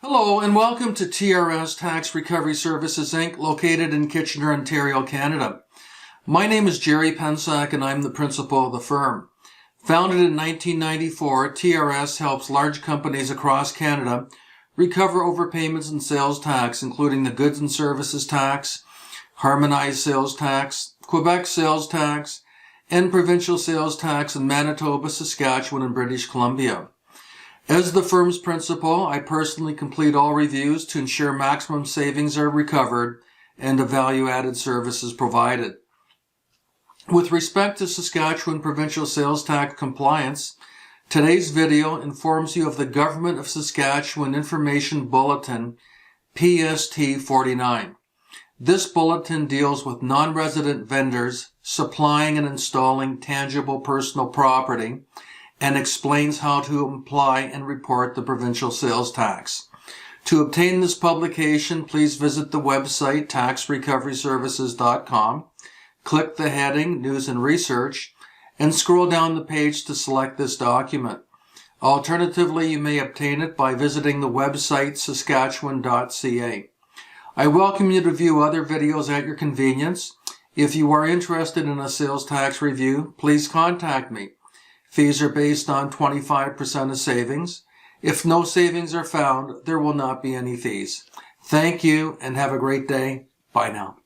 Hello and welcome to TRS Tax Recovery Services Inc., located in Kitchener, Ontario, Canada. My name is Jerry Pensack and I'm the principal of the firm. Founded in 1994, TRS helps large companies across Canada recover overpayments in sales tax, including the goods and services tax, harmonized sales tax, Quebec sales tax, and provincial sales tax in Manitoba, Saskatchewan, and British Columbia. As the firm's principal, I personally complete all reviews to ensure maximum savings are recovered and a value-added service is provided. With respect to Saskatchewan provincial sales tax compliance, today's video informs you of the Government of Saskatchewan Information Bulletin, PST-49. This bulletin deals with non-resident vendors supplying and installing tangible personal property and explains how to apply and report the provincial sales tax. To obtain this publication, please visit the website taxrecoveryservices.com, click the heading News and Research, and scroll down the page to select this document. Alternatively, you may obtain it by visiting the website saskatchewan.ca. I welcome you to view other videos at your convenience. If you are interested in a sales tax review, please contact me. Fees are based on 25% of savings. If no savings are found, there will not be any fees. Thank you and have a great day. Bye now.